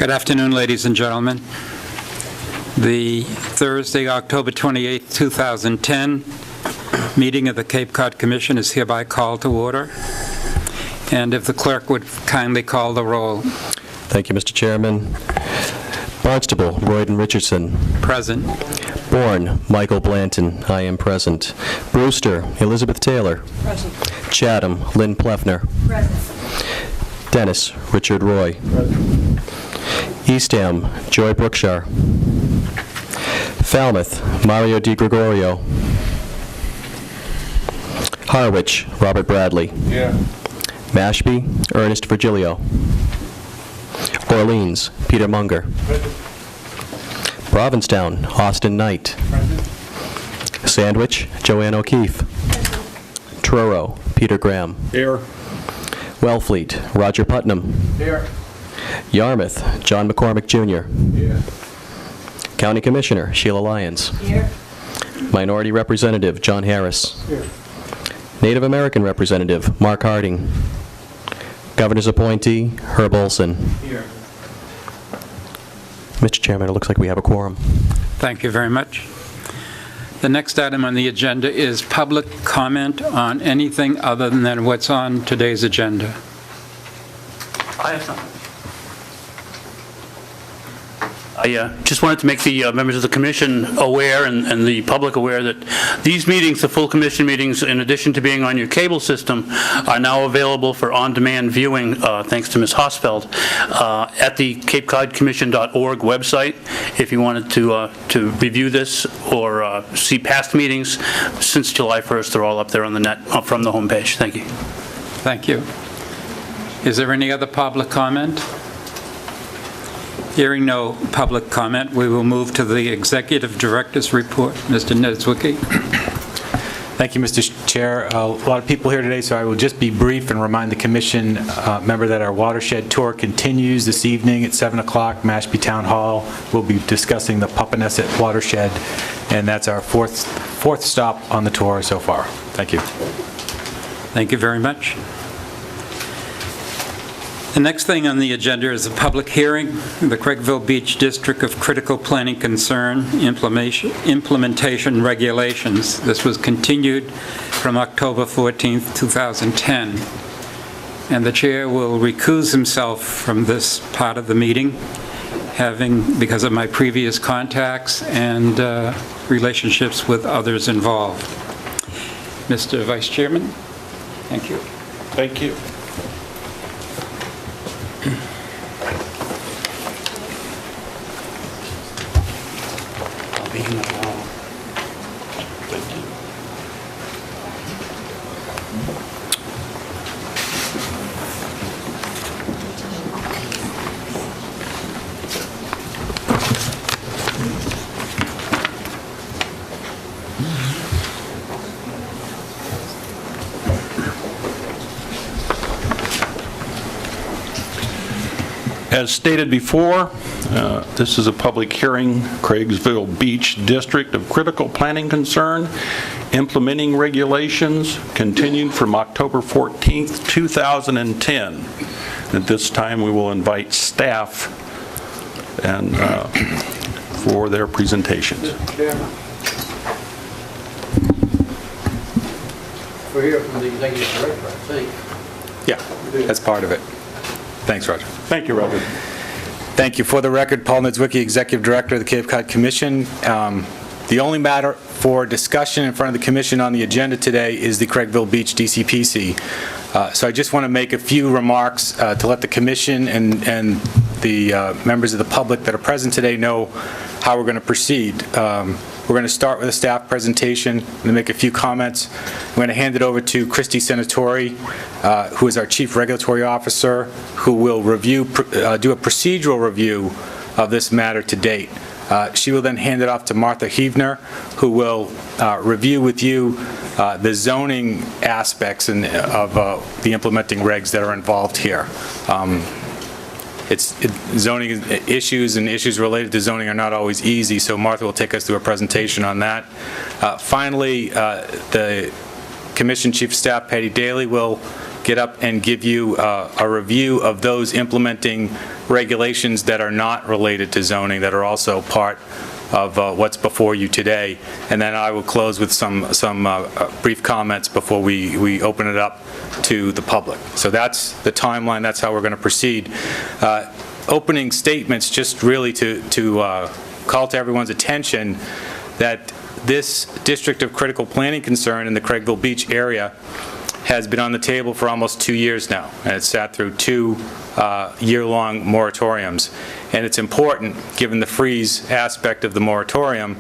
Good afternoon, ladies and gentlemen. The Thursday, October 28, 2010, meeting of the Cape Cod Commission is hereby called to order. And if the clerk would kindly call the roll. Thank you, Mr. Chairman. Barnstable, Royden Richardson. Present. Bourne, Michael Blanton. I am present. Brewster, Elizabeth Taylor. Present. Chatham, Lynn Pleffner. Present. Dennis, Richard Roy. Present. Eastham, Joy Brookshire. Falmouth, Mario Di Gregorio. Harwich, Robert Bradley. Here. Mashpee, Ernest Virgilio. Orleans, Peter Munger. Present. Provincetown, Austin Knight. Present. Sandwich, Joanne O'Keefe. Truro, Peter Graham. Here. Wellfleet, Roger Putnam. Here. Yarmouth, John McCormick Jr. Here. County Commissioner, Sheila Lyons. Here. Minority Representative, John Harris. Here. Native American Representative, Mark Harding. Governor's appointee, Herb Olson. Here. Mr. Chairman, it looks like we have a quorum. Thank you very much. The next item on the agenda is public comment on anything other than what's on today's agenda. I have something. I just wanted to make the members of the commission aware and the public aware that these meetings, the full commission meetings, in addition to being on your cable system, are now available for on-demand viewing, thanks to Ms. Hosfeld, at the CapeCodCommission.org website. If you wanted to review this or see past meetings, since July 1st, they're all up there on the net from the homepage. Thank you. Thank you. Is there any other public comment? Hearing no public comment, we will move to the Executive Director's report. Mr. Niedzwiecki. Thank you, Mr. Chair. A lot of people here today, so I will just be brief and remind the Commission member that our watershed tour continues this evening at 7 o'clock, Mashpee Town Hall. We'll be discussing the Papaneset watershed, and that's our fourth stop on the tour so far. Thank you. Thank you very much. The next thing on the agenda is a public hearing, the Craigville Beach District of Critical Planning Concern Implementation Regulations. This was continued from October 14th, 2010. And the chair will recuse himself from this part of the meeting, because of my previous contacts and relationships with others involved. Mr. Vice Chairman, thank you. Thank you. As stated before, this is a public hearing, Craigville Beach District of Critical Planning Concern, implementing regulations, continued from October 14th, 2010. At this time, we will invite staff and for their presentations. We're here from the Executive Director, I think. Yeah, that's part of it. Thanks, Roger. Thank you, Robert. Thank you. For the record, Paul Niedzwiecki, Executive Director of the Cape Cod Commission. The only matter for discussion in front of the Commission on the agenda today is the Craigville Beach DCPC. So I just want to make a few remarks to let the Commission and the members of the public that are present today know how we're going to proceed. We're going to start with a staff presentation. I'm going to make a few comments. I'm going to hand it over to Christy Senatori, who is our Chief Regulatory Officer, who will do a procedural review of this matter to date. She will then hand it off to Martha Heavner, who will review with you the zoning aspects of the implementing regs that are involved here. Zoning issues and issues related to zoning are not always easy, so Martha will take us through a presentation on that. Finally, the Commission Chief of Staff, Patty Daly, will get up and give you a review of those implementing regulations that are not related to zoning, that are also part of what's before you today. And then I will close with some brief comments before we open it up to the public. So that's the timeline. That's how we're going to proceed. Opening statements, just really to call to everyone's attention that this District of Critical Planning Concern in the Craigville Beach area has been on the table for almost 2 years now, and it's sat through 2 year-long moratoriums. And it's important, given the freeze aspect of the moratorium,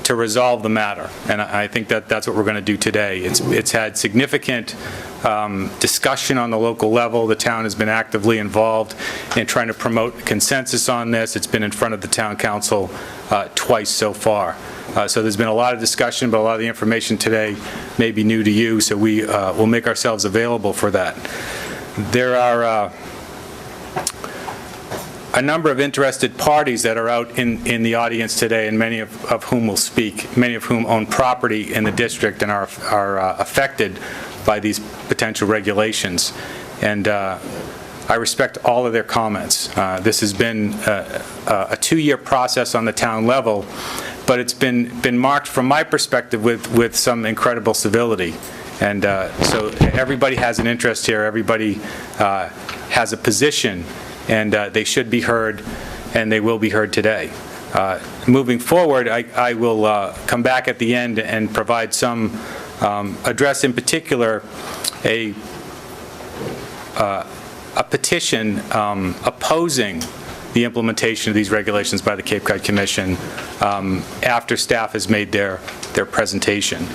to resolve the matter. And I think that's what we're going to do today. It's had significant discussion on the local level. The town has been actively involved in trying to promote consensus on this. It's been in front of the town council twice so far. So there's been a lot of discussion, but a lot of the information today may be new to you, so we will make ourselves available for that. There are a number of interested parties that are out in the audience today, and many of whom will speak, many of whom own property in the district and are affected by these potential regulations. And I respect all of their comments. This has been a 2-year process on the town level, but it's been marked from my perspective with some incredible civility. And so everybody has an interest here, everybody has a position, and they should be heard, and they will be heard today. Moving forward, I will come back at the end and provide some address, in particular a petition opposing the implementation of these regulations by the Cape Cod Commission after staff has made their presentation.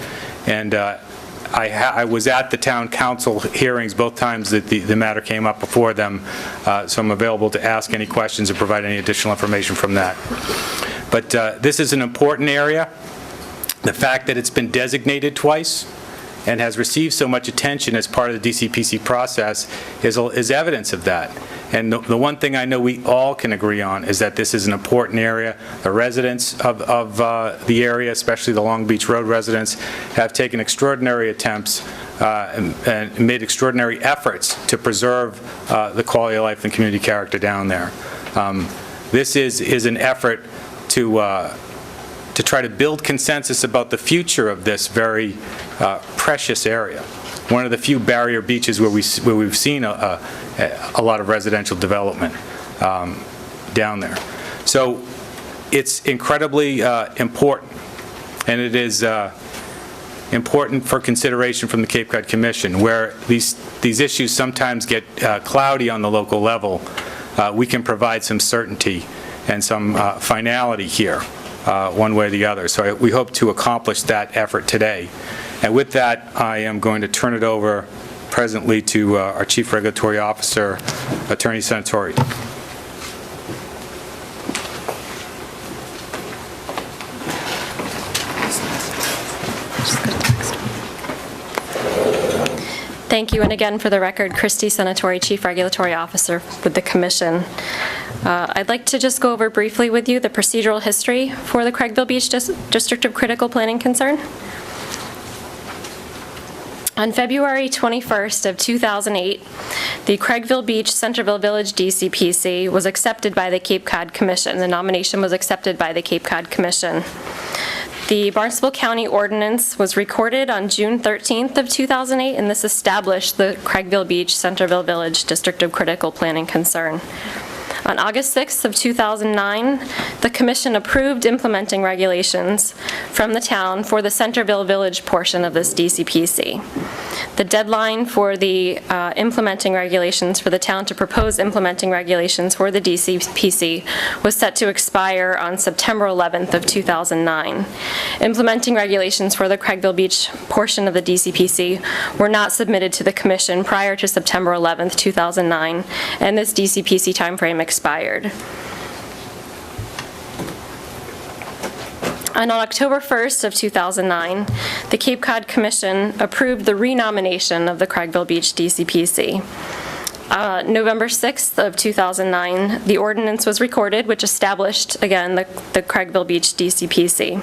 And I was at the town council hearings both times that the matter came up before them, so I'm available to ask any questions or provide any additional information from that. But this is an important area. The fact that it's been designated twice and has received so much attention as part of the DCPC process is evidence of that. And the one thing I know we all can agree on is that this is an important area. The residents of the area, especially the Long Beach Road residents, have taken extraordinary attempts and made extraordinary efforts to preserve the quality of life and community character down there. This is an effort to try to build consensus about the future of this very precious area. One of the few barrier beaches where we've seen a lot of residential development down there. So it's incredibly important, and it is important for consideration from the Cape Cod Commission, where these issues sometimes get cloudy on the local level. We can provide some certainty and some finality here, one way or the other. So we hope to accomplish that effort today. And with that, I am going to turn it over presently to our Chief Regulatory Officer, Attorney Senatori. Thank you, and again, for the record, Christy Senatori, Chief Regulatory Officer with the Commission. I'd like to just go over briefly with you the procedural history for the Craigville Beach District of Critical Planning Concern. On February 21st of 2008, the Craigville Beach Centerville Village DCPC was accepted by the Cape Cod Commission. The nomination was accepted by the Cape Cod Commission. The Barnstable County Ordinance was recorded on June 13th of 2008, and this established the Craigville Beach Centerville Village District of Critical Planning Concern. On August 6th of 2009, the Commission approved implementing regulations from the town for the Centerville Village portion of this DCPC. The deadline for the implementing regulations for the town to propose implementing regulations for the DCPC was set to expire on September 11th of 2009. Implementing regulations for the Craigville Beach portion of the DCPC were not submitted to the Commission prior to September 11th, 2009, and this DCPC timeframe expired. And on October 1st of 2009, the Cape Cod Commission approved the renomination of the Craigville Beach DCPC. November 6th of 2009, the ordinance was recorded, which established, again, the Craigville Beach DCPC.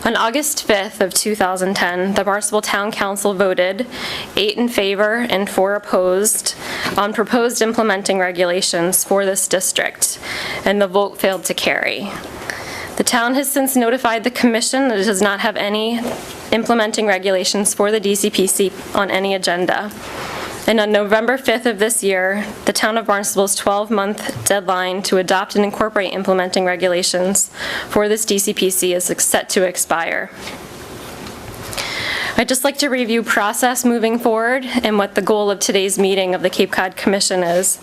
On August 5th of 2010, the Barnstable Town Council voted 8 in favor and 4 opposed on proposed implementing regulations for this district, and the vote failed to carry. The town has since notified the commission that it does not have any implementing regulations for the DCPC on any agenda. And on November 5th of this year, the town of Barnstable's 12-month deadline to adopt and incorporate implementing regulations for this DCPC is set to expire. I'd just like to review process moving forward and what the goal of today's meeting of the Cape Cod Commission is.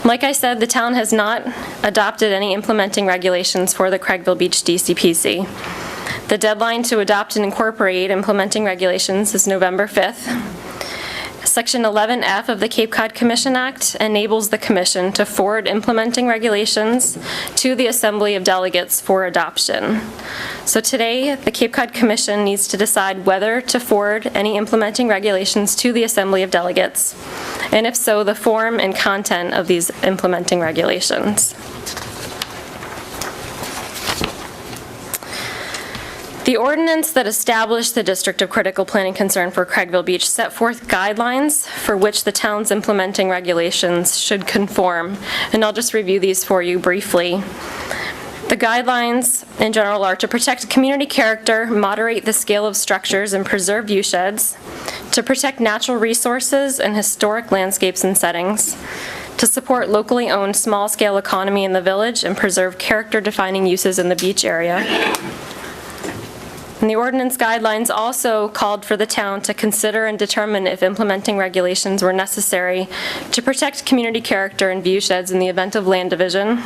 Like I said, the town has not adopted any implementing regulations for the Craigville Beach DCPC. The deadline to adopt and incorporate implementing regulations is November 5th. Section 11F of the Cape Cod Commission Act enables the Commission to forward implementing regulations to the Assembly of Delegates for adoption. So today, the Cape Cod Commission needs to decide whether to forward any implementing regulations to the Assembly of Delegates, and if so, the form and content of these implementing regulations. The ordinance that established the District of Critical Planning Concern for Craigville Beach set forth guidelines for which the town's implementing regulations should conform, and I'll just review these for you briefly. The guidelines in general are to protect community character, moderate the scale of structures, and preserve viewsheds, to protect natural resources and historic landscapes and settings, to support locally owned small-scale economy in the village, and preserve character-defining uses in the beach area. And the ordinance guidelines also called for the town to consider and determine if implementing regulations were necessary to protect community character and viewsheds in the event of land division,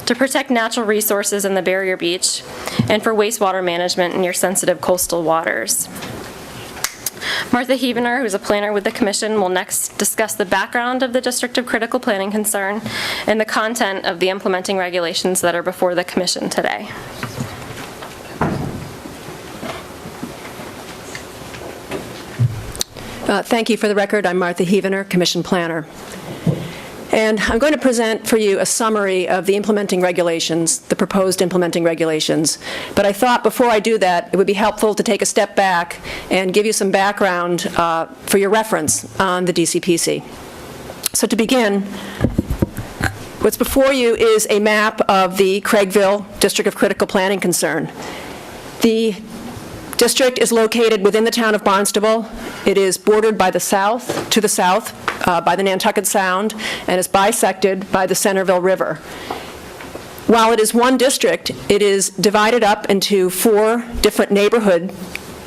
to protect natural resources in the barrier beach, and for wastewater management in your sensitive coastal waters. Martha Heavener, who's a planner with the Commission, will next discuss the background of the District of Critical Planning Concern and the content of the implementing regulations that are before the Commission today. Thank you. For the record, I'm Martha Heavener, Commission Planner. And I'm going to present for you a summary of the implementing regulations, the proposed implementing regulations. But I thought before I do that, it would be helpful to take a step back and give you some background for your reference on the DCPC. So to begin, what's before you is a map of the Craigville District of Critical Planning Concern. The district is located within the town of Barnstable. It is bordered by the south, to the south, by the Nantucket Sound, and is bisected by the Centerville River. While it is one district, it is divided up into 4 different neighborhood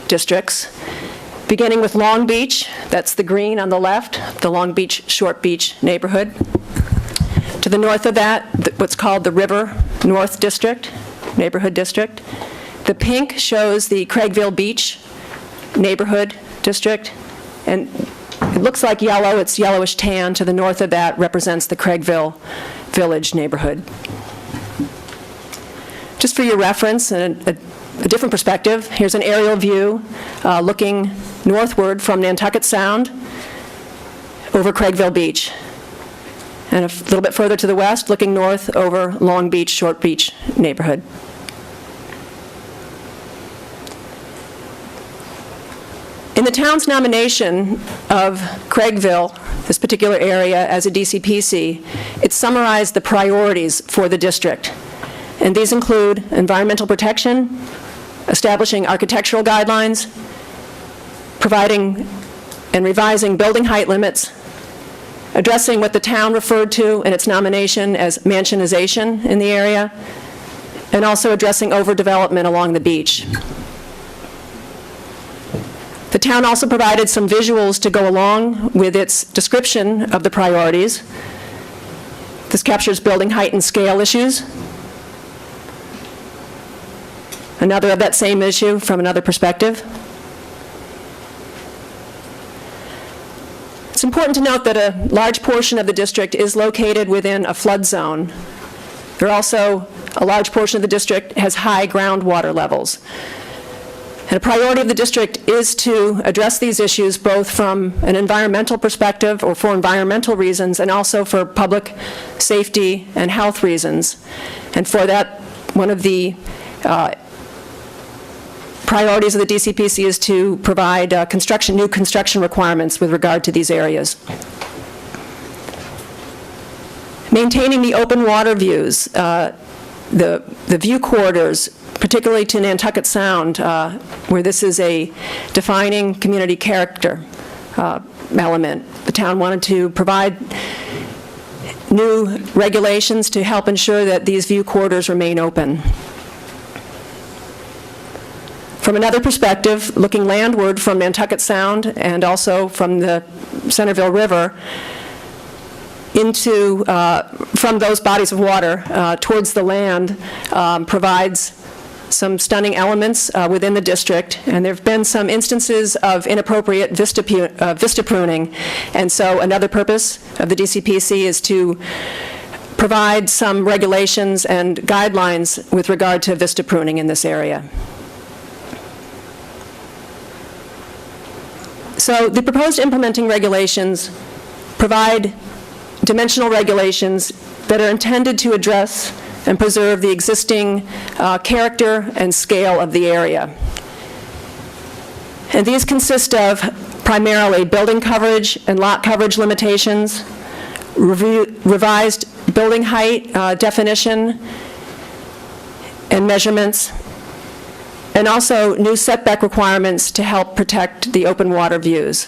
districts, beginning with Long Beach, that's the green on the left, the Long Beach Short Beach neighborhood. To the north of that, what's called the River North District, neighborhood district. The pink shows the Craigville Beach neighborhood district, and it looks like yellow, it's yellowish tan. To the north of that represents the Craigville Village neighborhood. Just for your reference and a different perspective, here's an aerial view looking northward from Nantucket Sound over Craigville Beach. And a little bit further to the west, looking north over Long Beach, Short Beach neighborhood. In the town's nomination of Craigville, this particular area, as a DCPC, it summarized the priorities for the district. And these include environmental protection, establishing architectural guidelines, providing and revising building height limits, addressing what the town referred to in its nomination as mansionization in the area, and also addressing overdevelopment along the beach. The town also provided some visuals to go along with its description of the priorities. This captures building height and scale issues. Another of that same issue from another perspective. It's important to note that a large portion of the district is located within a flood zone. There are also a large portion of the district has high groundwater levels. And a priority of the district is to address these issues both from an environmental perspective or for environmental reasons and also for public safety and health reasons. And for that, one of the priorities of the DCPC is to provide new construction requirements with regard to these areas. Maintaining the open water views, the view corridors, particularly to Nantucket Sound, where this is a defining community character element. The town wanted to provide new regulations to help ensure that these view corridors remain open. From another perspective, looking landward from Nantucket Sound and also from the Centerville River into, from those bodies of water towards the land provides some stunning elements within the district, and there have been some instances of inappropriate vista pruning, and so another purpose of the DCPC is to provide some regulations and guidelines with regard to vista pruning in this area. So the proposed implementing regulations provide dimensional regulations that are intended to address and preserve the existing character and scale of the area. And these consist of primarily building coverage and lot coverage limitations, revised building height definition and measurements, and also new setback requirements to help protect the open water views.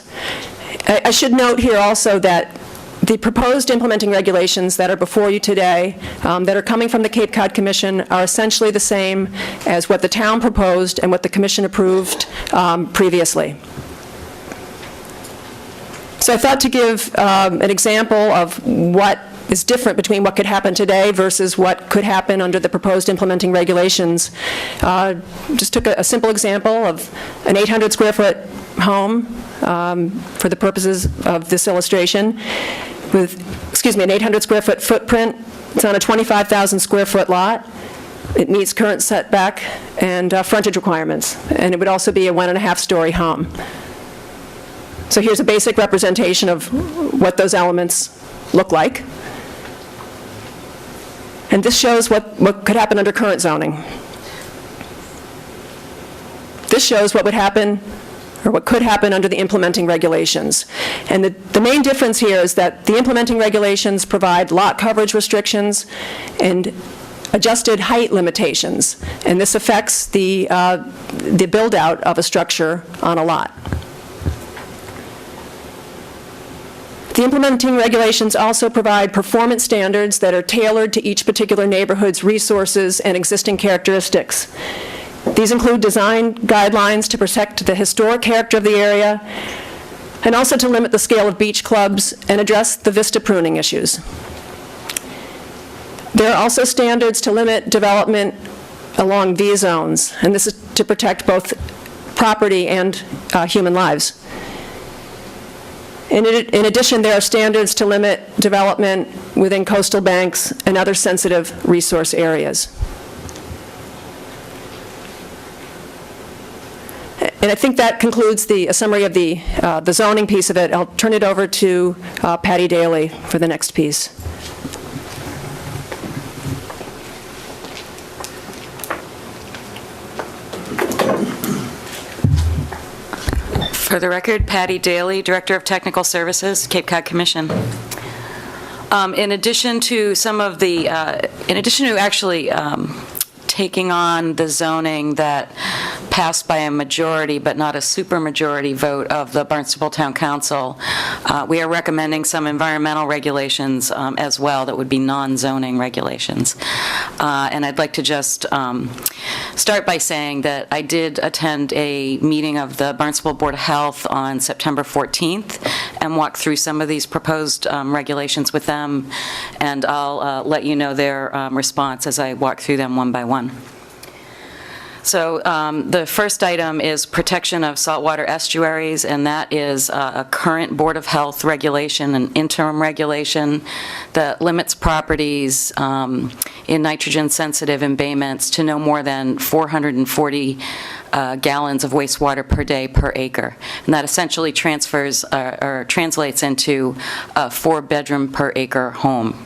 I should note here also that the proposed implementing regulations that are before you today, that are coming from the Cape Cod Commission, are essentially the same as what the town proposed and what the Commission approved previously. So I thought to give an example of what is different between what could happen today versus what could happen under the proposed implementing regulations. Just took a simple example of an 800 square foot home for the purposes of this illustration with, an 800 square foot footprint. It's on a 25,000 square foot lot. It meets current setback and frontage requirements, and it would also be a 1.5 story home. So here's a basic representation of what those elements look like. And this shows what could happen under current zoning. This shows what would happen, or what could happen under the implementing regulations. And the main difference here is that the implementing regulations provide lot coverage restrictions and adjusted height limitations, and this affects the build-out of a structure on a lot. The implementing regulations also provide performance standards that are tailored to each particular neighborhood's resources and existing characteristics. These include design guidelines to protect the historic character of the area, and also to limit the scale of beach clubs and address the vista pruning issues. There are also standards to limit development along V zones, and this is to protect both property and human lives. In addition, there are standards to limit development within coastal banks and other sensitive resource areas. And I think that concludes a summary of the zoning piece of it. I'll turn it over to Patty Daly for the next piece. For the record, Patty Daly, Director of Technical Services, Cape Cod Commission. In addition to actually taking on the zoning that passed by a majority but not a supermajority vote of the Barnstable Town Council, we are recommending some environmental regulations as well that would be non-zoning regulations. And I'd like to just start by saying that I did attend a meeting of the Barnstable Board of Health on September 14th and walk through some of these proposed regulations with them, and I'll let you know their response as I walk through them one by one. So the first item is protection of saltwater estuaries, and that is a current Board of Health regulation, an interim regulation that limits properties in nitrogen-sensitive embayments to no more than 440 gallons of wastewater per day per acre. And that essentially transfers or translates into a 4-bedroom per acre home.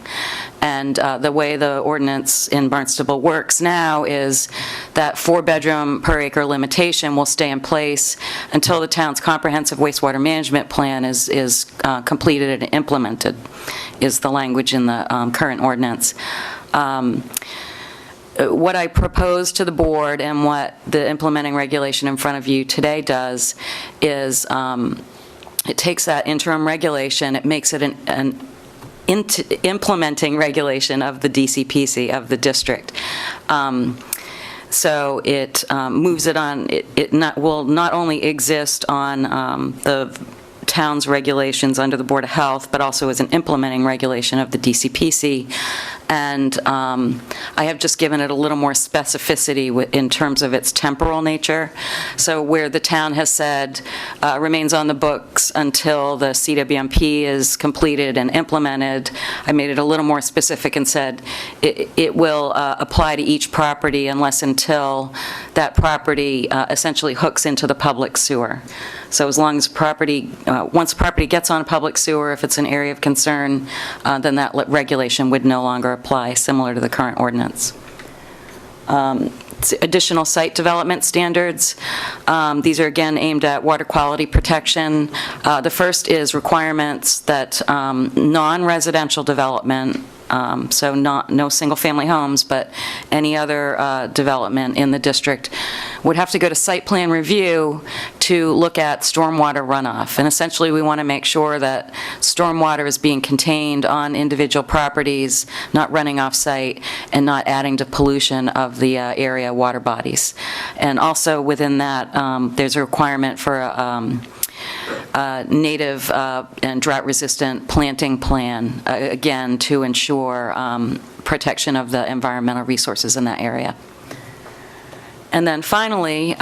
And the way the ordinance in Barnstable works now is that 4-bedroom per acre limitation will stay in place until the town's comprehensive wastewater management plan is completed and implemented, is the language in the current ordinance. What I propose to the board and what the implementing regulation in front of you today does is it takes that interim regulation, it makes it an implementing regulation of the DCPC, of the district. So it moves it on, will not only exist on the town's regulations under the Board of Health, but also as an implementing regulation of the DCPC. And I have just given it a little more specificity in terms of its temporal nature. So where the town has said remains on the books until the CWMP is completed and implemented, I made it a little more specific and said it will apply to each property unless until that property essentially hooks into the public sewer. So as long as property, once property gets on a public sewer, if it's an area of concern, then that regulation would no longer apply, similar to the current ordinance. Additional site development standards. These are again aimed at water quality protection. The first is requirements that non-residential development, so no single-family homes, but any other development in the district would have to go to site plan review to look at stormwater runoff. And essentially, we want to make sure that stormwater is being contained on individual properties, not running off-site, and not adding to pollution of the area water bodies. And also within that, there's a requirement for native and drought-resistant planting plan, again, to ensure protection of the environmental resources in that area. And then finally,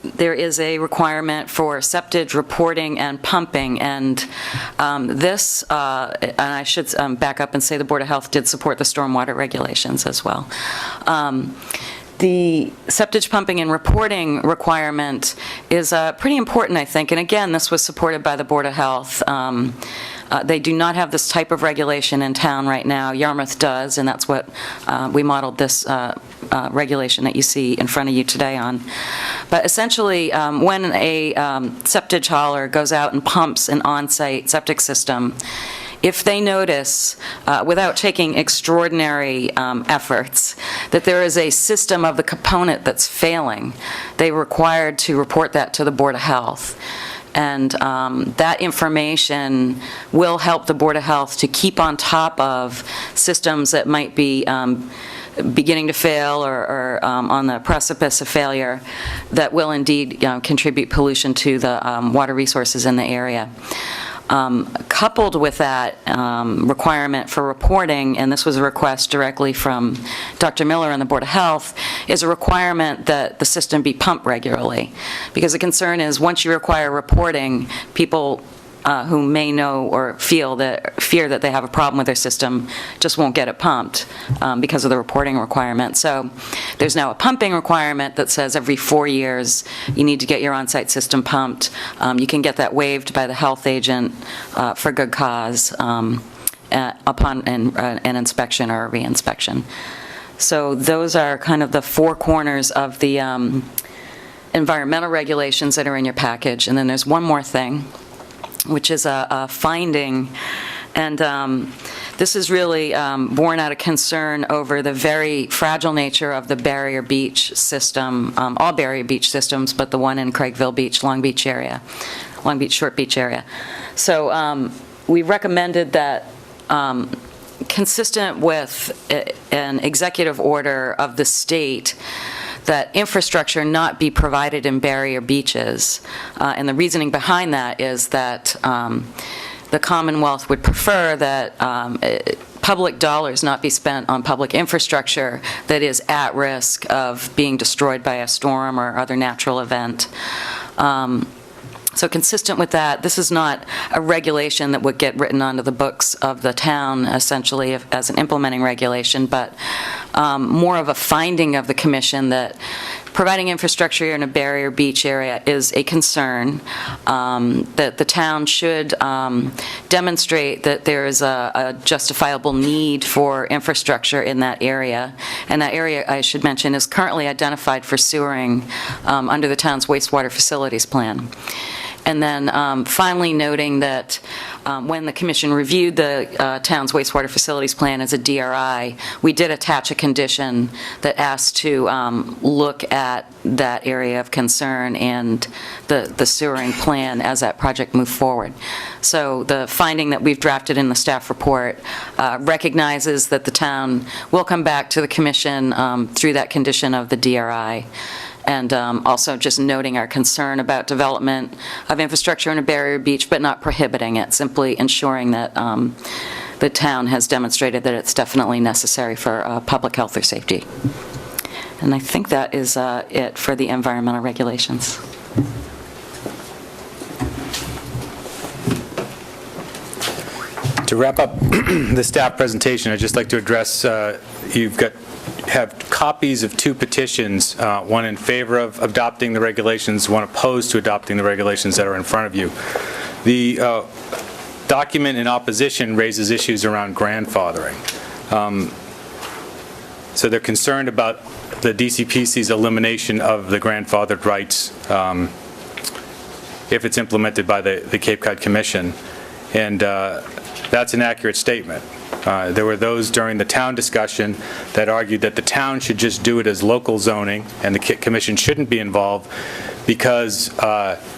there is a requirement for septage reporting and pumping, and this, and I should back up and say the Board of Health did support the stormwater regulations as well. The septage pumping and reporting requirement is pretty important, I think, and again, this was supported by the Board of Health. They do not have this type of regulation in town right now. Yarmouth does, and that's what we modeled this regulation that you see in front of you today on. But essentially, when a septage hauler goes out and pumps an on-site septic system, if they notice, without taking extraordinary efforts, that there is a system of the component that's failing, they're required to report that to the Board of Health. And that information will help the Board of Health to keep on top of systems that might be beginning to fail or on the precipice of failure that will indeed contribute pollution to the water resources in the area. Coupled with that requirement for reporting, and this was a request directly from Dr. Miller and the Board of Health, is a requirement that the system be pumped regularly. Because the concern is once you require reporting, people who may know or fear that they have a problem with their system just won't get it pumped because of the reporting requirement. So there's now a pumping requirement that says every 4 years you need to get your on-site system pumped. You can get that waived by the health agent for good cause upon an inspection or a re-inspection. So those are kind of the four corners of the environmental regulations that are in your package. And then there's one more thing, which is a finding, and this is really born out of concern over the very fragile nature of the barrier beach system, all barrier beach systems, but the one in Craigville Beach, Long Beach area, Long Beach, Short Beach area. So we recommended that consistent with an executive order of the state, that infrastructure not be provided in barrier beaches. And the reasoning behind that is that the Commonwealth would prefer that public dollars not be spent on public infrastructure that is at risk of being destroyed by a storm or other natural event. So consistent with that, this is not a regulation that would get written onto the books of the town, essentially, as an implementing regulation, but more of a finding of the commission that providing infrastructure in a barrier beach area is a concern, that the town should demonstrate that there is a justifiable need for infrastructure in that area. And that area, I should mention, is currently identified for sewering under the town's wastewater facilities plan. And then finally noting that when the commission reviewed the town's wastewater facilities plan as a DRI, we did attach a condition that asked to look at that area of concern and the sewering plan as that project moved forward. So the finding that we've drafted in the staff report recognizes that the town will come back to the commission through that condition of the DRI. And also just noting our concern about development of infrastructure in a barrier beach, but not prohibiting it, simply ensuring that the town has demonstrated that it's definitely necessary for public health or safety. And I think that is it for the environmental regulations. To wrap up the staff presentation, I'd just like to address, have copies of two petitions, one in favor of adopting the regulations, one opposed to adopting the regulations that are in front of you. The document in opposition raises issues around grandfathering. So they're concerned about the DCPC's elimination of the grandfathered rights if it's implemented by the Cape Cod Commission. And that's an accurate statement. There were those during the town discussion that argued that the town should just do it as local zoning and the commission shouldn't be involved because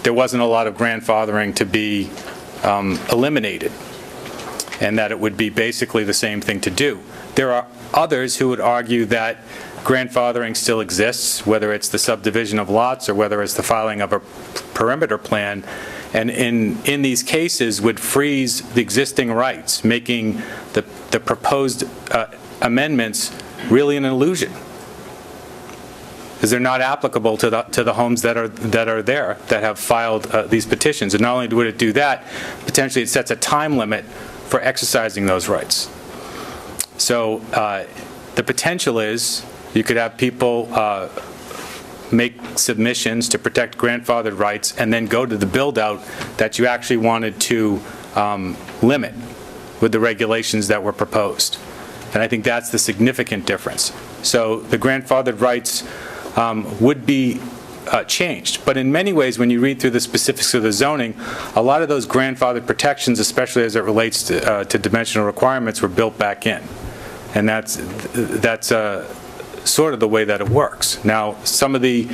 there wasn't a lot of grandfathering to be eliminated, and that it would be basically the same thing to do. There are others who would argue that grandfathering still exists, whether it's the subdivision of lots or whether it's the filing of a perimeter plan, and in these cases would freeze the existing rights, making the proposed amendments really an illusion, because they're not applicable to the homes that are there that have filed these petitions. And not only would it do that, potentially it sets a time limit for exercising those rights. So the potential is you could have people make submissions to protect grandfathered rights and then go to the build-out that you actually wanted to limit with the regulations that were proposed. And I think that's the significant difference. So the grandfathered rights would be changed. But in many ways, when you read through the specifics of the zoning, a lot of those grandfathered protections, especially as it relates to dimensional requirements, were built back in. And that's sort of the way that it works. Now, some of the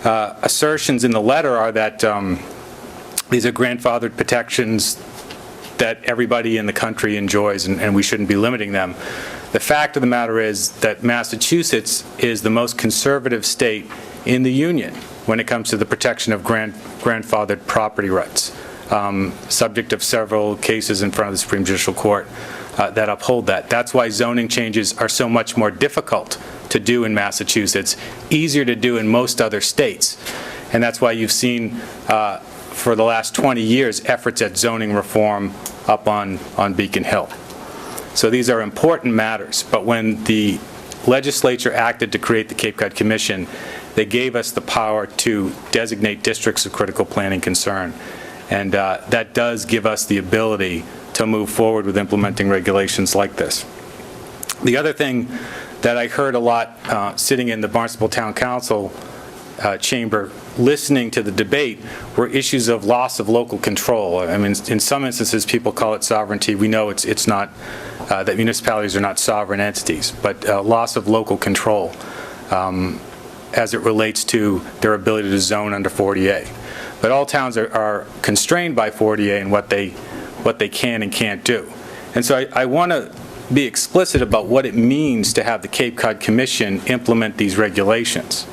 assertions in the letter are that these are grandfathered protections that everybody in the country enjoys, and we shouldn't be limiting them. The fact of the matter is that Massachusetts is the most conservative state in the Union when it comes to the protection of grandfathered property rights, subject of several cases in front of the Supreme Judicial Court that uphold that. That's why zoning changes are so much more difficult to do in Massachusetts, easier to do in most other states. And that's why you've seen, for the last 20 years, efforts at zoning reform up on Beacon Hill. So these are important matters, but when the legislature acted to create the Cape Cod Commission, they gave us the power to designate districts of critical planning concern. And that does give us the ability to move forward with implementing regulations like this. The other thing that I heard a lot sitting in the Barnstable Town Council chamber listening to the debate were issues of loss of local control. I mean, in some instances, people call it sovereignty. We know it's not, that municipalities are not sovereign entities, but loss of local control as it relates to their ability to zone under 40A. But all towns are constrained by 40A and what they can and can't do. And so I want to be explicit about what it means to have the Cape Cod Commission implement these regulations.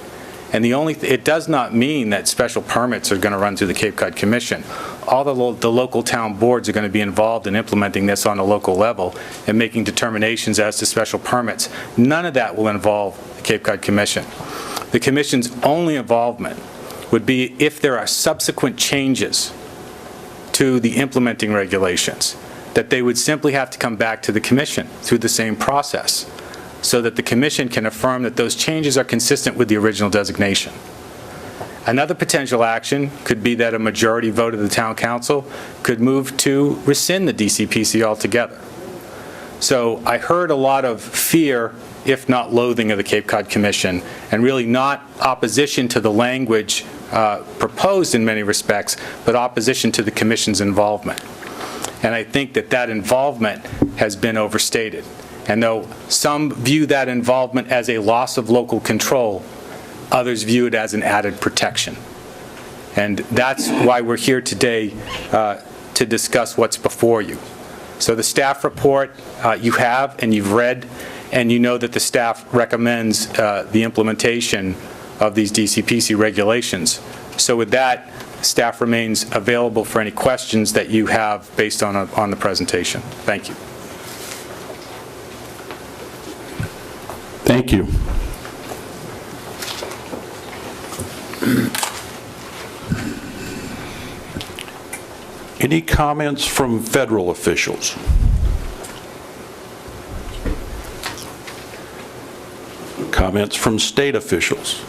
And it does not mean that special permits are going to run through the Cape Cod Commission. All the local town boards are going to be involved in implementing this on a local level and making determinations as to special permits. None of that will involve the Cape Cod Commission. The Commission's only involvement would be if there are subsequent changes to the implementing regulations, that they would simply have to come back to the Commission through the same process. so that the commission can affirm that those changes are consistent with the original designation. Another potential action could be that a majority vote of the town council could move to rescind the DCPC altogether. So I heard a lot of fear, if not loathing, of the Cape Cod Commission, and really not opposition to the language proposed in many respects, but opposition to the commission's involvement. And I think that that involvement has been overstated. And though some view that involvement as a loss of local control, others view it as an added protection. And that's why we're here today to discuss what's before you. So the staff report you have and you've read, and you know that the staff recommends the implementation of these DCPC regulations. So with that, staff remains available for any questions that you have based on the presentation. Thank you. Thank you. Any comments from federal officials? Comments from state officials?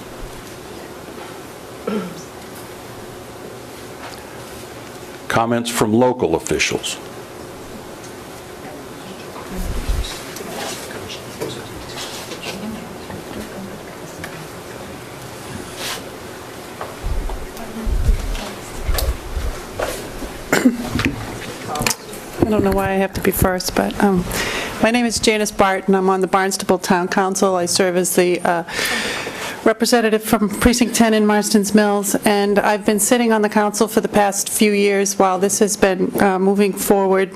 Comments from local officials? I don't know why I have to be first, but my name is Janice Barton. I'm on the Barnstable Town Council. I serve as the representative from Precinct 10 in Marston's Mills, and I've been sitting on the council for the past few years while this has been moving forward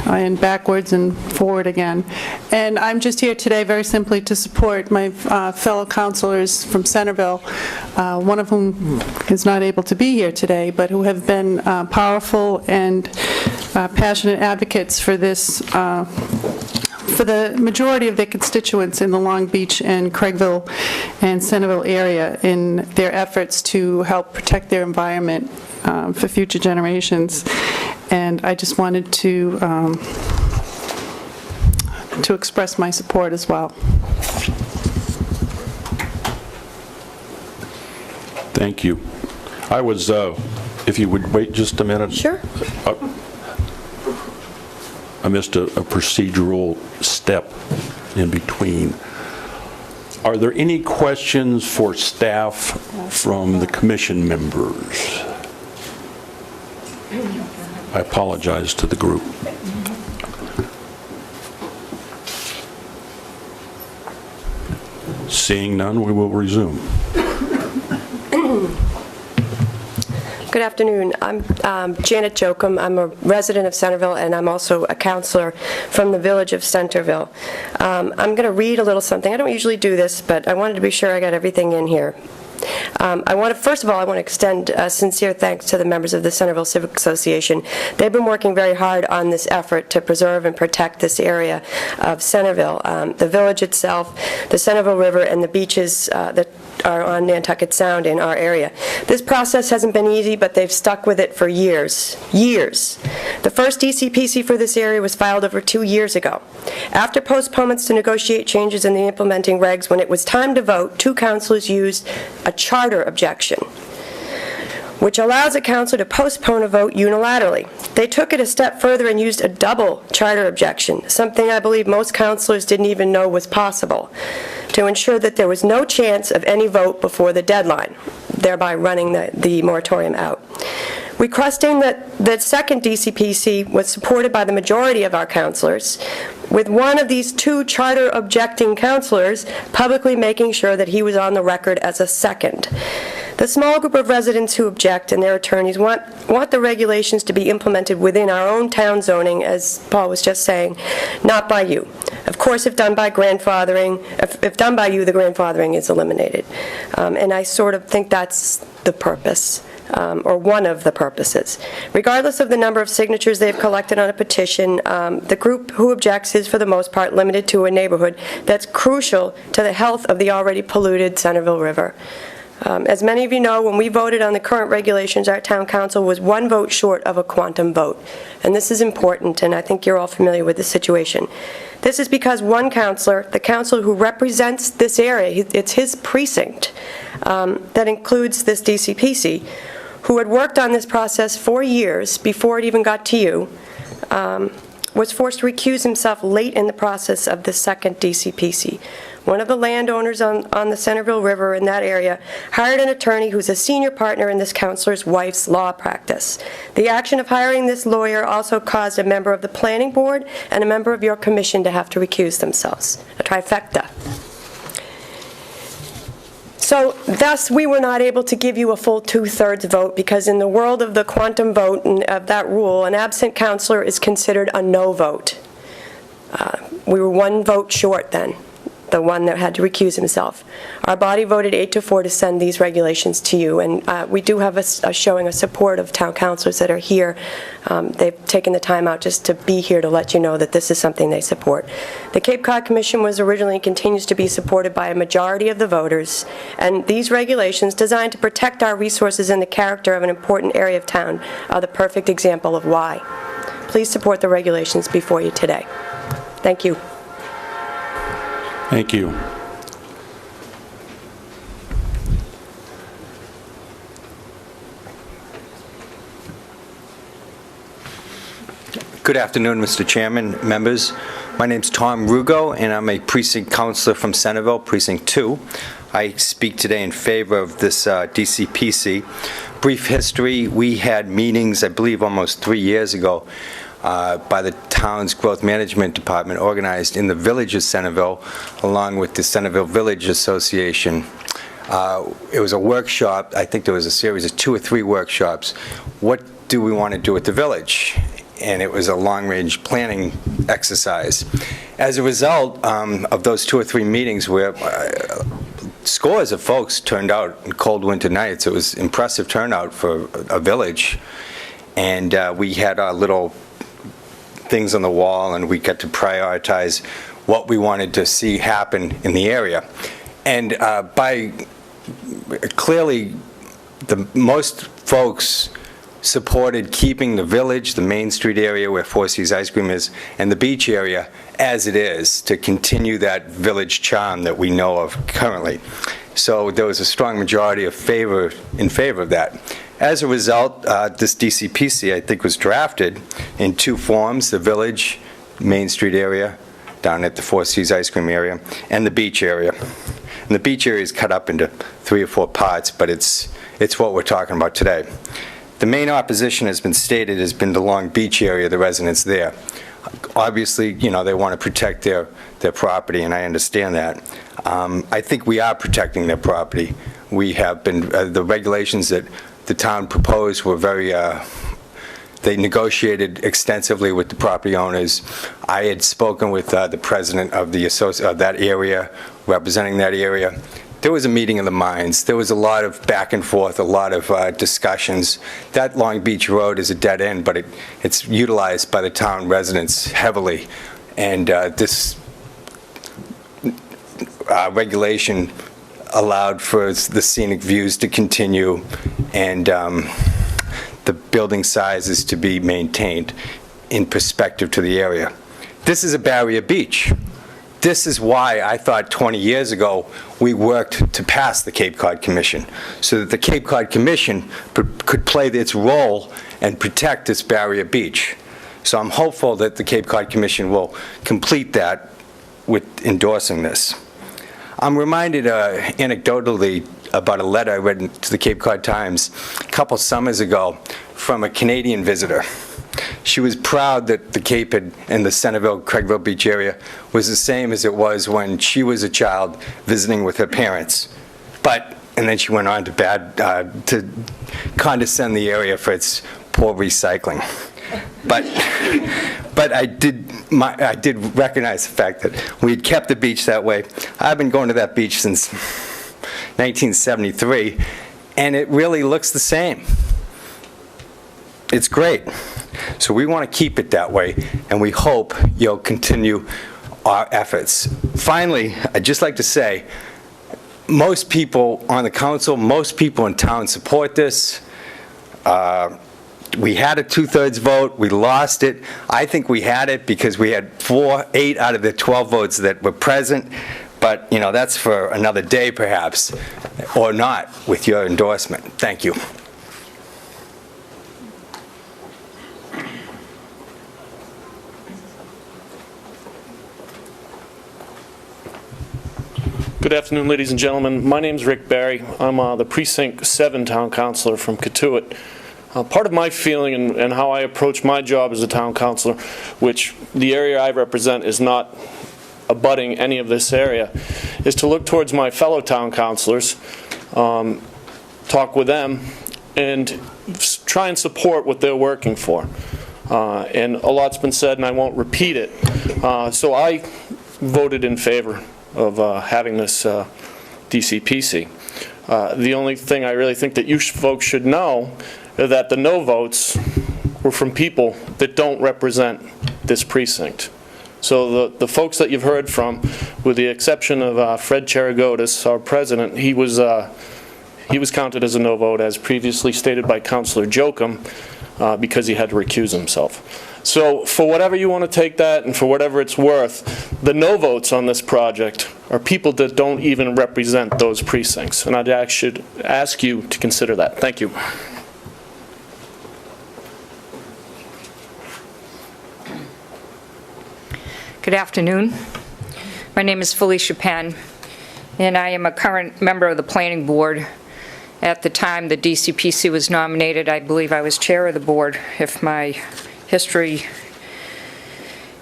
and backwards and forward again. And I'm just here today very simply to support my fellow councilors from Centerville, one of whom is not able to be here today, but who have been powerful and passionate advocates for this, for the majority of their constituents in the Long Beach and Craigville and Centerville area in their efforts to help protect their environment for future generations. And I just wanted to express my support as well. Thank you. I was, if you would wait just a minute. Sure. I missed a procedural step in between. Are there any questions for staff from the commission members? I apologize to the group. Seeing none, we will resume. Good afternoon. I'm Janet Jochum. I'm a resident of Centerville, and I'm also a counselor from the village of Centerville. I'm going to read a little something. I don't usually do this, but I wanted to be sure I got everything in here. First of all, I want to extend sincere thanks to the members of the Centerville Civic Association. They've been working very hard on this effort to preserve and protect this area of Centerville. The village itself, the Centerville River, and the beaches that are on Nantucket Sound in our area. This process hasn't been easy, but they've stuck with it for years. The first DCPC for this area was filed over 2 years ago. After postponements to negotiate changes in the implementing regs, when it was time to vote, 2 councilors used a charter objection, which allows a council to postpone a vote unilaterally. They took it a step further and used a double charter objection, something I believe most councilors didn't even know was possible, to ensure that there was no chance of any vote before the deadline, thereby running the moratorium out. Requesting that the second DCPC was supported by the majority of our councilors, with one of these 2 charter objecting councilors publicly making sure that he was on the record as a second. The small group of residents who object and their attorneys want the regulations to be implemented within our own town zoning, as Paul was just saying, not by you. Of course, if done by grandfathering, if done by you, the grandfathering is eliminated. And I sort of think that's the purpose. Or one of the purposes. Regardless of the number of signatures they've collected on a petition, the group who objects is, for the most part, limited to a neighborhood that's crucial to the health of the already polluted Centerville River. As many of you know, when we voted on the current regulations, our town council was one vote short of a quantum vote. And this is important, and I think you're all familiar with the situation. This is because one counselor, the counselor who represents this area, it's his precinct, that includes this DCPC, who had worked on this process for years before it even got to you, was forced to recuse himself late in the process of the second DCPC. One of the landowners on the Centerville River in that area hired an attorney who's a senior partner in this counselor's wife's law practice. The action of hiring this lawyer also caused a member of the planning board and a member of your commission to have to recuse themselves, a trifecta. So thus, we were not able to give you a full two-thirds vote because in the world of the quantum vote and of that rule, an absent counselor is considered a no vote. We were one vote short then, the one that had to recuse himself. Our body voted 8-4 to send these regulations to you, and we do have a showing of support of town councilors that are here. They've taken the time out just to be here to let you know that this is something they support. The Cape Cod Commission was originally and continues to be supported by a majority of the voters, and these regulations, designed to protect our resources and the character of an important area of town, are the perfect example of why. Please support the regulations before you today. Thank you. Thank you. Good afternoon, Mr. Chairman, members. My name's Tom Rugo, and I'm a precinct councilor from Centerville, Precinct 2. I speak today in favor of this DCPC. Brief history, we had meetings, I believe, almost 3 years ago by the town's growth management department organized in the village of Centerville, along with the Centerville Village Association. It was a workshop. I think there was a series of 2 or 3 workshops. What do we want to do with the village? And it was a long-range planning exercise. As a result of those 2 or 3 meetings where scores of folks turned out in cold winter nights, it was impressive turnout for a village. And we had our little things on the wall, and we got to prioritize what we wanted to see happen in the area. And clearly, most folks supported keeping the village, the Main Street area where Four Seas Ice Cream is, and the beach area as it is, to continue that village charm that we know of currently. So there was a strong majority in favor of that. As a result, this DCPC, I think, was drafted in 2 forms: the village, Main Street area, down at the Four Seas Ice Cream area, and the beach area. And the beach area is cut up into 3 or 4 parts, but it's what we're talking about today. The main opposition has been stated has been the Long Beach area, the residents there. Obviously, you know, they want to protect their property, and I understand that. I think we are protecting their property. We have been, the regulations that the town proposed were very, they negotiated extensively with the property owners. I had spoken with the president of that area, representing that area. There was a meeting of the minds. There was a lot of back and forth, a lot of discussions. That Long Beach Road is a dead end, but it's utilized by the town residents heavily. And this regulation allowed for the scenic views to continue and the building sizes to be maintained in perspective to the area. This is a barrier beach. This is why I thought 20 years ago we worked to pass the Cape Cod Commission, so that the Cape Cod Commission could play its role and protect this barrier beach. So I'm hopeful that the Cape Cod Commission will complete that with endorsing this. I'm reminded anecdotally about a letter I read to the Cape Cod Times a couple summers ago from a Canadian visitor. She was proud that the Cape and the Centerville, Craigville Beach area was the same as it was when she was a child visiting with her parents. And then she went on to condescend the area for its poor recycling. But I did recognize the fact that we had kept the beach that way. I've been going to that beach since 1973, and it really looks the same. It's great. So we want to keep it that way, and we hope you'll continue our efforts. Finally, I'd just like to say, most people on the council, most people in town support this. We had a 2/3 vote, we lost it. I think we had it because we had 8 out of the 12 votes that were present, but, you know, that's for another day perhaps, or not, with your endorsement. Thank you. Good afternoon, ladies and gentlemen. My name's Rick Barry. I'm the Precinct 7 Town Councilor from Katuitt. Part of my feeling and how I approach my job as a town councilor, which the area I represent is not abutting any of this area, is to look towards my fellow town councilors, talk with them, and try and support what they're working for. And a lot's been said, and I won't repeat it. So I voted in favor of having this DCPC. The only thing I really think that you folks should know is that the no votes were from people that don't represent this precinct. So the folks that you've heard from, with the exception of Fred Cherigotis, our president, he was counted as a no vote, as previously stated by Councilor Jokum, because he had to recuse himself. So for whatever you want to take that, and for whatever it's worth, the no votes on this project are people that don't even represent those precincts. And I should ask you to consider that. Thank you. Good afternoon. My name is Felicia Penn, and I am a current member of the Planning Board. At the time the DCPC was nominated, I believe I was chair of the board, if my history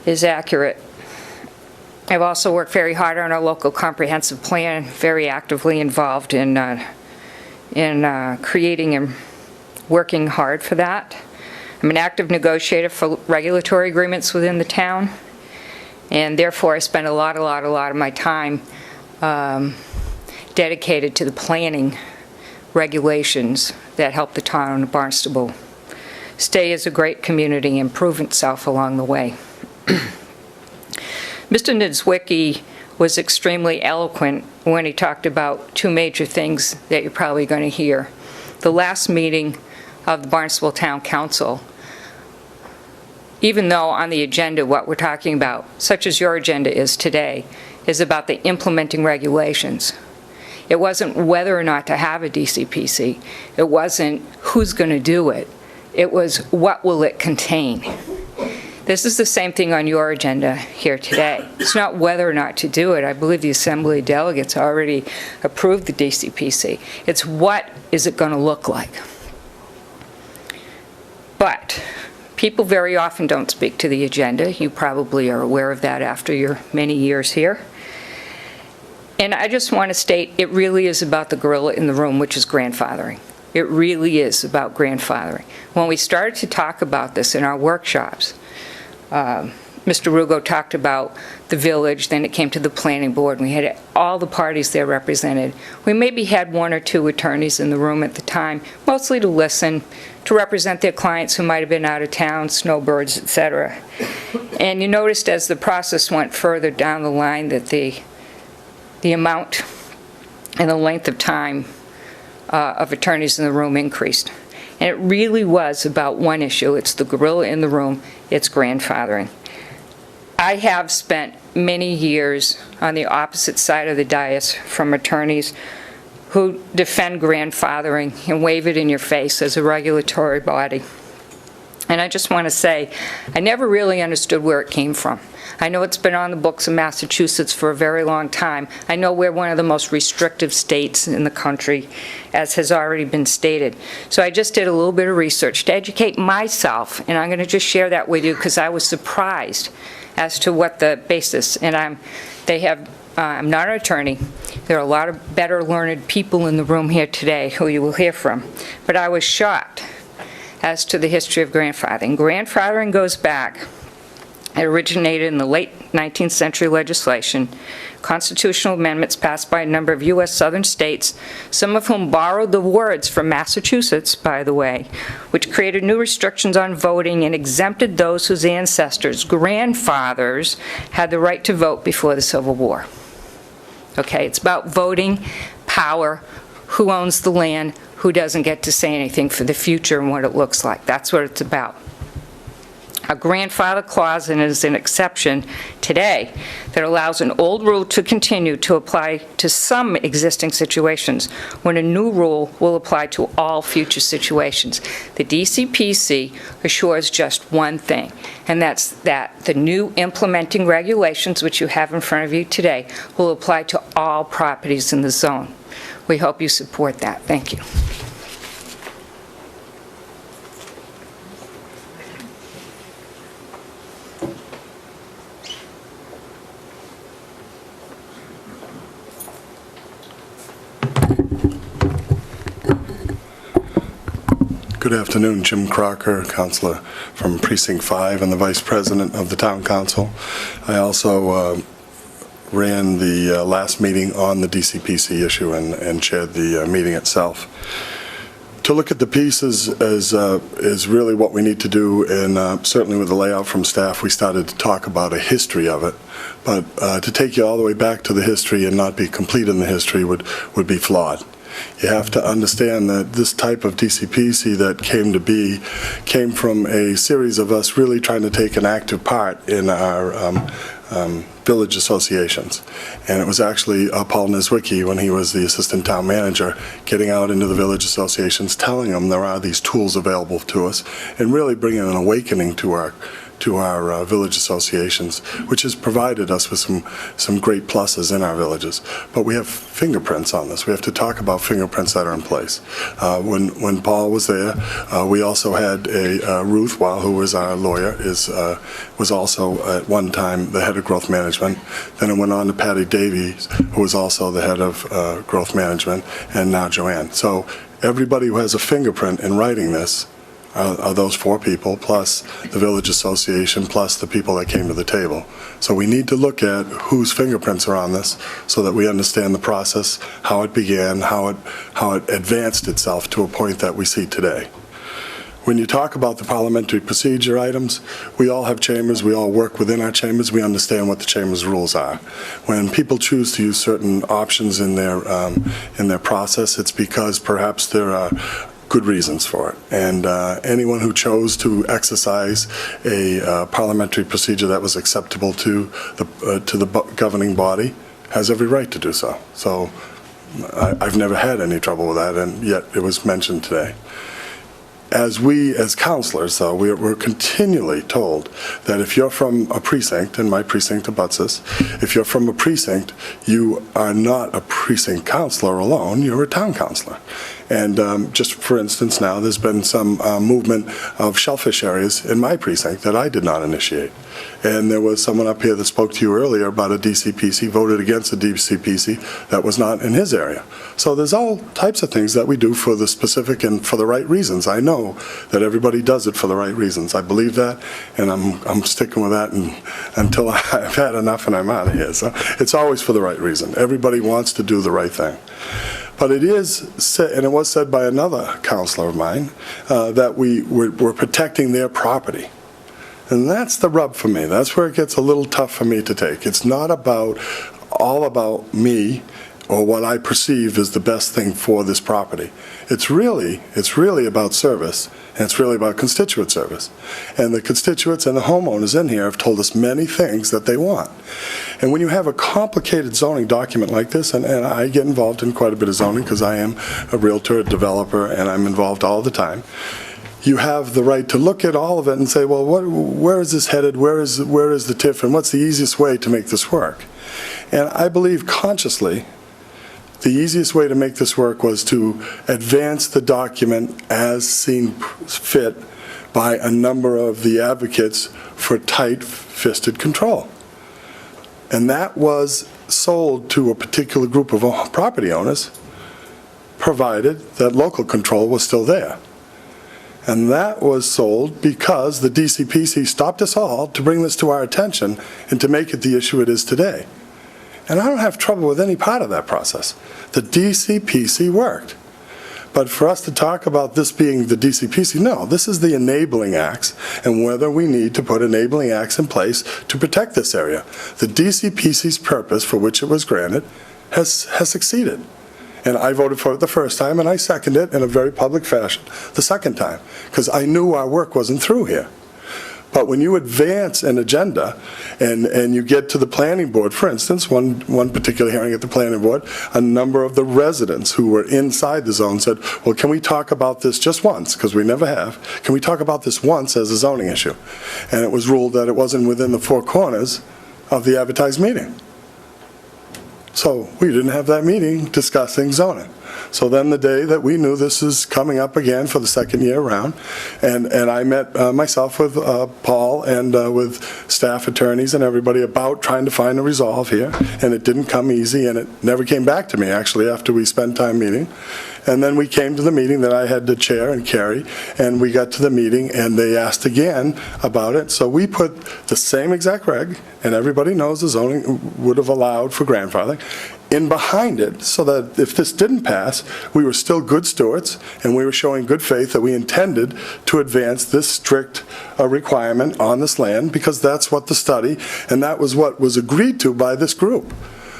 is accurate. I've also worked very hard on our local comprehensive plan, very actively involved in creating and working hard for that. I'm an active negotiator for regulatory agreements within the town, and therefore I spend a lot of my time dedicated to the planning regulations that help the town of Barnstable stay as a great community and prove itself along the way. Mr. Niedzwiecki was extremely eloquent when he talked about two major things that you're probably going to hear. The last meeting of the Barnstable Town Council, even though on the agenda what we're talking about, such as your agenda is today, is about the implementing regulations. It wasn't whether or not to have a DCPC. It wasn't who's going to do it. It was what will it contain. This is the same thing on your agenda here today. It's not whether or not to do it. I believe the Assembly of Delegates already approved the DCPC. It's what is it going to look like. But people very often don't speak to the agenda. You probably are aware of that after your many years here. And I just want to state, it really is about the gorilla in the room, which is grandfathering. It really is about grandfathering. When we started to talk about this in our workshops, Mr. Rugo talked about the village, then it came to the planning board, and we had all the parties there represented. We maybe had one or two attorneys in the room at the time, mostly to listen, to represent their clients who might have been out of town, snowbirds, etc. And you noticed as the process went further down the line that the amount and the length of time of attorneys in the room increased. And it really was about one issue. It's the gorilla in the room. It's grandfathering. I have spent many years on the opposite side of the dais from attorneys who defend grandfathering and wave it in your face as a regulatory body. And I just want to say, I never really understood where it came from. I know it's been on the books of Massachusetts for a very long time. I know we're one of the most restrictive states in the country, as has already been stated. So I just did a little bit of research to educate myself, and I'm going to just share that with you because I was surprised as to what the basis, and I'm not an attorney. There are a lot of better learned people in the room here today who you will hear from, but I was shocked as to the history of grandfathering. Grandfathering goes back. It originated in the late 19th century legislation, constitutional amendments passed by a number of U.S. southern states, some of whom borrowed the words from Massachusetts, by the way, which created new restrictions on voting and exempted those whose ancestors, grandfathers, had the right to vote before the Civil War. Okay, it's about voting power, who owns the land, who doesn't get to say anything for the future and what it looks like. That's what it's about. A grandfather clause is an exception today that allows an old rule to continue to apply to some existing situations when a new rule will apply to all future situations. The DCPC assures just one thing, and that's that the new implementing regulations, which you have in front of you today, will apply to all properties in the zone. We hope you support that. Thank you. Good afternoon, Jim Crocker, Councilor from Precinct 5 and the Vice President of the Town Council. I also ran the last meeting on the DCPC issue and chaired the meeting itself. To look at the pieces is really what we need to do, and certainly with the layout from staff, we started to talk about a history of it. But to take you all the way back to the history and not be complete in the history would be flawed. You have to understand that this type of DCPC that came to be came from a series of us really trying to take an active part in our village associations. And it was actually Paul Niedzwiecki, when he was the assistant town manager, getting out into the village associations, telling them there are these tools available to us, and really bringing an awakening to our village associations, which has provided us with some great pluses in our villages. But we have fingerprints on this. We have to talk about fingerprints that are in place. When Paul was there, we also had Ruth Weil, who was our lawyer, was also at one time the head of growth management. Then it went on to Patty Davies, who was also the head of growth management, and now Joanne. So everybody who has a fingerprint in writing this are those four people, plus the village association, plus the people that came to the table. So we need to look at whose fingerprints are on this so that we understand the process, how it began, how it advanced itself to a point that we see today. When you talk about the parliamentary procedure items, we all have chambers, we all work within our chambers, we understand what the chamber's rules are. When people choose to use certain options in their process, it's because perhaps there are good reasons for it. And anyone who chose to exercise a parliamentary procedure that was acceptable to the governing body has every right to do so. So I've never had any trouble with that, and yet it was mentioned today. As councilors, though, we're continually told that if you're from a precinct, and my precinct abuts this, if you're from a precinct, you are not a precinct councilor alone, you're a town councilor. And just for instance now, there's been some movement of shellfish areas in my precinct that I did not initiate. And there was someone up here that spoke to you earlier about a DCPC, voted against a DCPC that was not in his area. So there's all types of things that we do for the specific and for the right reasons. I know that everybody does it for the right reasons. I believe that, and I'm sticking with that until I've had enough and I'm out of here. So it's always for the right reason. Everybody wants to do the right thing. But it is said, and it was said by another counselor of mine, that we're protecting their property. And that's the rub for me. That's where it gets a little tough for me to take. It's not all about me or what I perceive is the best thing for this property. It's really about service, and it's really about constituent service. And the constituents and the homeowners in here have told us many things that they want. And when you have a complicated zoning document like this, and I get involved in quite a bit of zoning because I am a realtor, a developer, and I'm involved all the time, you have the right to look at all of it and say, well, where is this headed? Where is the TIF? And what's the easiest way to make this work? And I believe consciously, the easiest way to make this work was to advance the document as seen fit by a number of the advocates for tight-fisted control. And that was sold to a particular group of property owners, provided that local control was still there. And that was sold because the DCPC stopped us all to bring this to our attention and to make it the issue it is today. And I don't have trouble with any part of that process. The DCPC worked. But for us to talk about this being the DCPC, no, this is the enabling acts and whether we need to put enabling acts in place to protect this area. The DCPC's purpose for which it was granted has succeeded. And I voted for it the first time, and I seconded it in a very public fashion the second time, because I knew our work wasn't through here. But when you advance an agenda and you get to the planning board, for instance, one particular hearing at the planning board, a number of the residents who were inside the zone said, well, can we talk about this just once, because we never have, can we talk about this once as a zoning issue? And it was ruled that it wasn't within the four corners of the advertised meeting. So we didn't have that meeting discussing zoning. So then the day that we knew this is coming up again for the second year around, and I met myself with Paul and with staff attorneys and everybody about trying to find a resolve here, and it didn't come easy, and it never came back to me, actually, after we spent time meeting. And then we came to the meeting that I had to chair and carry, and we got to the meeting, and they asked again about it. So we put the same exact reg, and everybody knows the zoning would have allowed for grandfathering, in behind it, so that if this didn't pass, we were still good stewards, and we were showing good faith that we intended to advance this strict requirement on this land, because that's what the study, and that was what was agreed to by this group.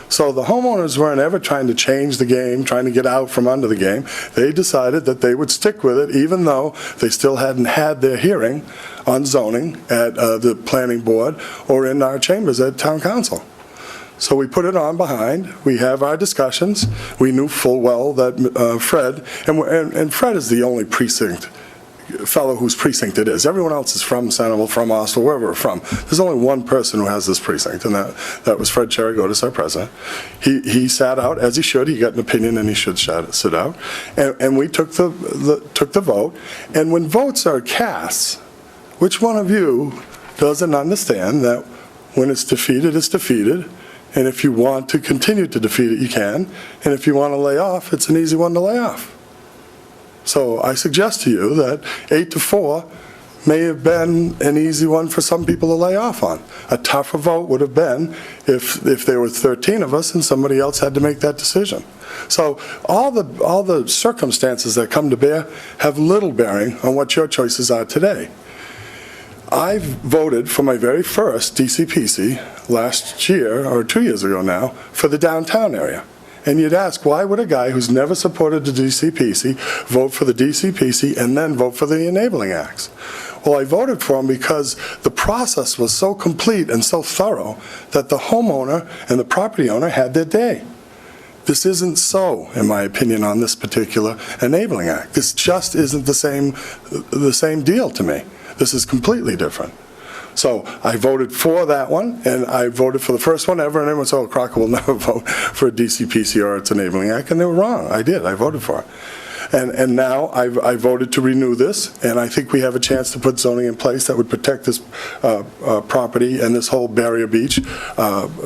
So the homeowners weren't ever trying to change the game, trying to get out from under the game. They decided that they would stick with it, even though they still hadn't had their hearing on zoning at the planning board or in our chambers at town council. So we put it on behind. We have our discussions. We knew full well that Fred, and Fred is the only precinct fellow whose precinct it is. Everyone else is from Centerville, from Austin, wherever we're from. There's only one person who has this precinct, and that was Fred Cherigotis, our president. He sat out, as he should. He got an opinion, and he should sit out. And we took the vote. And when votes are cast, which one of you doesn't understand that when it's defeated, it's defeated? And if you want to continue to defeat it, you can. And if you want to lay off, it's an easy one to lay off. So I suggest to you that 8-4 may have been an easy one for some people to lay off on. A tougher vote would have been if there were 13 of us and somebody else had to make that decision. So all the circumstances that come to bear have little bearing on what your choices are today. I voted for my very first DCPC last year, or 2 years ago now, for the downtown area. And you'd ask, why would a guy who's never supported the DCPC vote for the DCPC and then vote for the enabling acts? Well, I voted for him because the process was so complete and so thorough that the homeowner and the property owner had their day. This isn't so, in my opinion, on this particular enabling act. This just isn't the same deal to me. This is completely different. So I voted for that one, and I voted for the first one ever, and everyone said, oh, Crocker will never vote for a DCPC or its enabling act, and they were wrong. I did. I voted for it. And now I voted to renew this, and I think we have a chance to put zoning in place that would protect this property and this whole barrier beach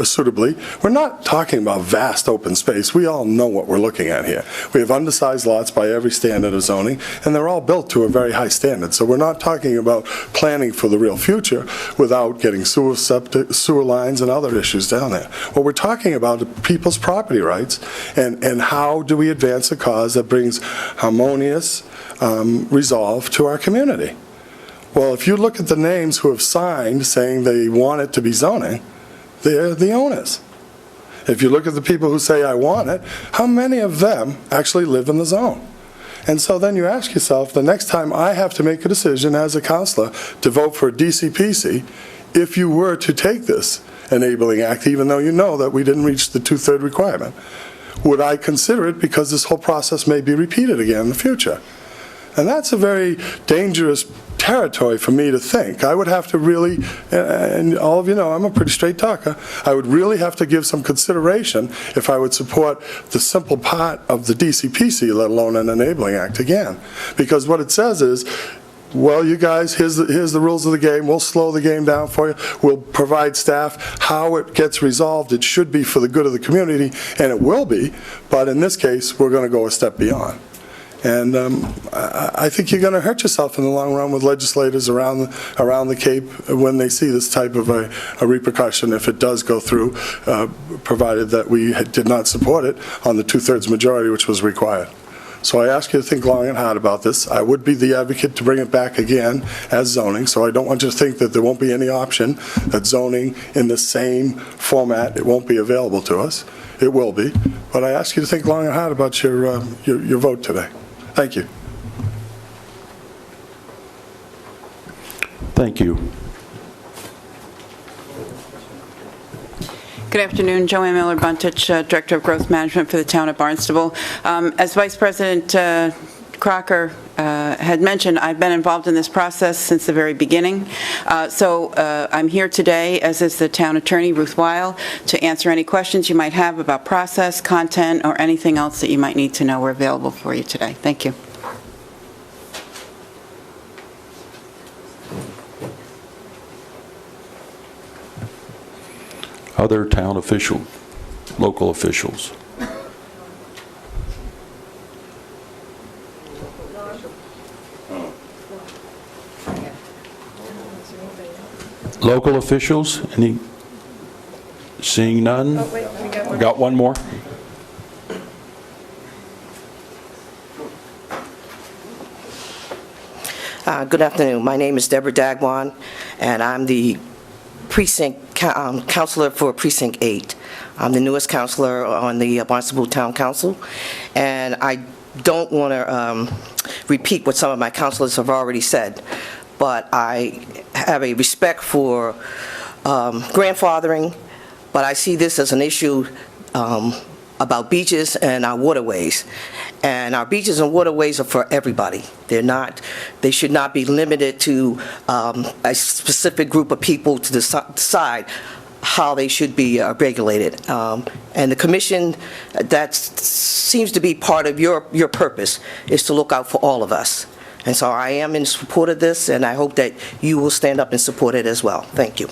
suitably. We're not talking about vast open space. We all know what we're looking at here. We have undersized lots by every standard of zoning, and they're all built to a very high standard. So we're not talking about planning for the real future without getting sewer lines and other issues down there. What we're talking about are people's property rights, and how do we advance a cause that brings harmonious resolve to our community. Well, if you look at the names who have signed saying they want it to be zoning, they're the owners. If you look at the people who say, I want it, how many of them actually live in the zone? And so then you ask yourself, the next time I have to make a decision as a counselor to vote for a DCPC, if you were to take this enabling act, even though you know that we didn't reach the 2/3 requirement, would I consider it because this whole process may be repeated again in the future? And that's a very dangerous territory for me to think. I would have to really, and all of you know I'm a pretty straight talker, I would really have to give some consideration if I would support the simple part of the DCPC, let alone an enabling act again. Because what it says is, well, you guys, here's the rules of the game. We'll slow the game down for you. We'll provide staff. How it gets resolved, it should be for the good of the community, and it will be. But in this case, we're going to go a step beyond. And I think you're going to hurt yourself in the long run with legislators around the Cape when they see this type of a repercussion if it does go through, provided that we did not support it on the 2/3 majority, which was required. So I ask you to think long and hard about this. I would be the advocate to bring it back again as zoning, so I don't want you to think that there won't be any option that zoning in the same format, it won't be available to us. It will be. But I ask you to think long and hard about your vote today. Thank you. Thank you. Good afternoon, Joanne Miller-Buntich, Director of Growth Management for the Town of Barnstable. As Vice President Crocker had mentioned, I've been involved in this process since the very beginning. So I'm here today, as is the Town Attorney, Ruth Weil, to answer any questions you might have about process, content, or anything else that you might need to know. We're available for you today. Thank you. Other town local officials. Local officials, any? Seeing none? Oh, wait, we got one. Got one more? Good afternoon. My name is Deborah Dagwan, and I'm the counselor for Precinct 8. I'm the newest counselor on the Barnstable Town Council, and I don't want to repeat what some of my counselors have already said, but I have a respect for grandfathering, but I see this as an issue about beaches and our waterways. And our beaches and waterways are for everybody. They should not be limited to a specific group of people to decide how they should be regulated. And the commission, that seems to be part of your purpose, is to look out for all of us. And so I am in support of this, and I hope that you will stand up and support it as well. Thank you.